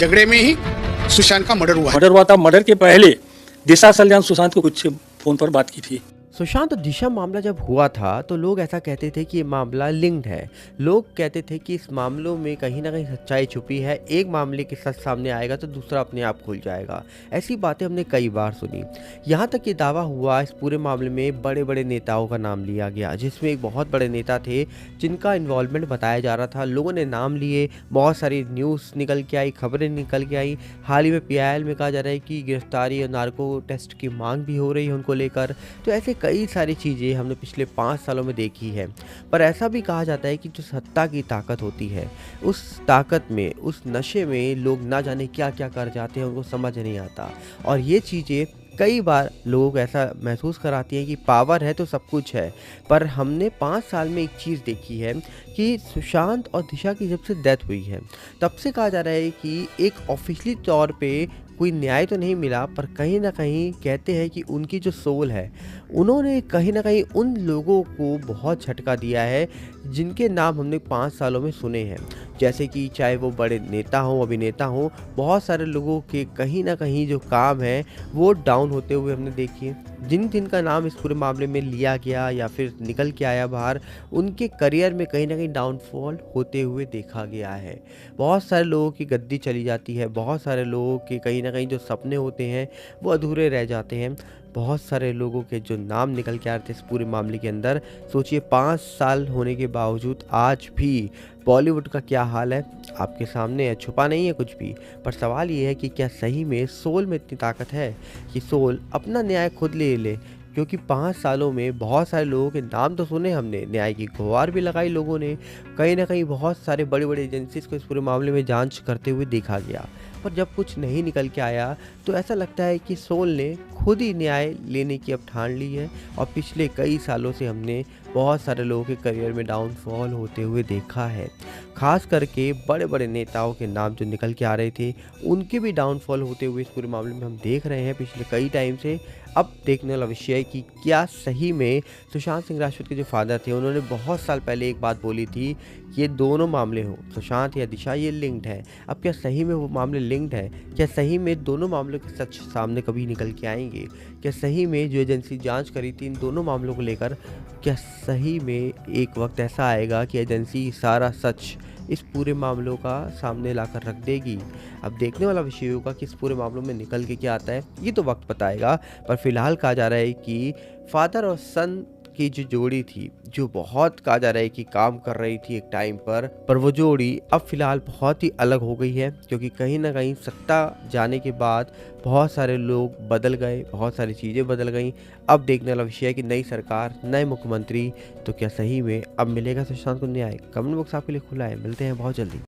झगड़े में ही सुशांत का मर्डर हुआ है। मर्डर हुआ था। मर्डर के पहले दिशा सल्यान सुशांत को कुछ फोन पर बात की थी। सुशांत और दिशा मामला जब हुआ था तो लोग ऐसा कहते थे कि ये मामला लिंक्ड है। लोग कहते थे कि इस मामलों में कहीं ना कहीं सच्चाई छुपी है, एक मामले के सच सामने आएगा तो दूसरा अपने आप खुल जाएगा। ऐसी बातें हमने कई बार सुनी। यहाँ तक ये दावा हुआ इस पूरे मामले में बड़े बड़े नेताओं का नाम लिया गया, जिसमें एक बहुत बड़े नेता थे जिनका इन्वॉल्वमेंट बताया जा रहा था। लोगों ने नाम लिए, बहुत सारी न्यूज़ निकल के आई, खबरें निकल के आई। हाल ही में PIL में कहा जा रहा है कि गिरफ्तारी और नार्को टेस्ट की मांग भी हो रही है उनको लेकर। तो ऐसे कई सारी चीज़ें हमने पिछले 5 सालों में देखी है। पर ऐसा भी कहा जाता है कि जो सत्ता की ताकत होती है, उस ताकत में, उस नशे में लोग ना जाने क्या क्या कर जाते हैं, उनको समझ नहीं आता। और ये चीज़ें कई बार लोगों को ऐसा महसूस कराती हैं कि पावर है तो सब कुछ है। पर हमने 5 साल में एक चीज़ देखी है कि सुशांत और दिशा की जब से डेथ हुई है तब से कहा जा रहा है कि एक ऑफिशियली तौर पे कोई न्याय तो नहीं मिला, पर कहीं ना कहीं कहते हैं कि उनकी जो सोल है, उन्होंने कहीं ना कहीं उन लोगों को बहुत झटका दिया है जिनके नाम हमने 5 सालों में सुने हैं। जैसे कि चाहे वो बड़े नेता हों, अभिनेता हों, बहुत सारे लोगों के कहीं ना कहीं जो काम है वो डाउन होते हुए हमने देखी। जिन जिनका नाम इस पूरे मामले में लिया गया या फिर निकल के आया बाहर, उनके करियर में कहीं ना कहीं डाउनफॉल होते हुए देखा गया है। बहुत सारे लोगों की गद्दी चली जाती है, बहुत सारे लोगों के कहीं ना कहीं जो सपने होते हैं वो अधूरे रह जाते हैं। बहुत सारे लोगों के जो नाम निकल के आ रहे थे इस पूरे मामले के अंदर, सोचिए 5 साल होने के बावजूद आज भी बॉलीवुड का क्या हाल है आपके सामने है, छुपा नहीं है कुछ भी। पर सवाल ये है कि क्या सही में सोल में इतनी ताकत है कि सोल अपना न्याय खुद ले ले? क्योंकि 5 सालों में बहुत सारे लोगों के नाम तो सुने हमने, न्याय की गुहार भी लगाई लोगों ने, कहीं ना कहीं बहुत सारे बड़ी बड़ी एजेंसीज को इस पूरे मामले में जांच करते हुए देखा गया। पर जब कुछ नहीं निकल के आया तो ऐसा लगता है कि सोल ने खुद ही न्याय लेने की अब ठान ली है। और पिछले कई सालों से हमने बहुत सारे लोगों के करियर में डाउनफॉल होते हुए देखा है। खास करके बड़े बड़े नेताओं के नाम जो निकल के आ रहे थे, उनके भी डाउनफॉल होते हुए इस पूरे मामले में हम देख रहे हैं पिछले कई टाइम से। अब देखने वाला विषय है कि क्या सही में सुशांत सिंह राजपूत के जो फादर थे, उन्होंने बहुत साल पहले एक बात बोली थी कि ये दोनों मामले हों, सुशांत या दिशा, ये लिंक्ड है। अब क्या सही में वो मामले लिंक्ड है? क्या सही में दोनों मामलों के सच सामने कभी निकल के आएंगे? क्या सही में जो एजेंसी जांच करी थी इन दोनों मामलों को लेकर, क्या सही में एक वक्त ऐसा आएगा कि एजेंसी सारा सच इस पूरे मामलों का सामने लाकर रख देगी? अब देखने वाला विषय होगा कि इस पूरे मामलों में निकल के क्या आता है, ये तो वक्त बताएगा। पर फिलहाल कहा जा रहा है कि फादर और सन की जो जोड़ी थी, जो बहुत कहा जा रहा है कि काम कर रही थी एक टाइम पर वो जोड़ी अब फिलहाल बहुत ही अलग हो गई है। क्योंकि कहीं ना कहीं सत्ता जाने के बाद बहुत सारे लोग बदल गए, बहुत सारी चीज़ें बदल गईं। अब देखने वाला विषय है कि नई सरकार, नए मुख्यमंत्री, तो क्या सही में अब मिलेगा सुशांत को न्याय? कमेंट बॉक्स आपके लिए खुला है, मिलते हैं बहुत जल्दी।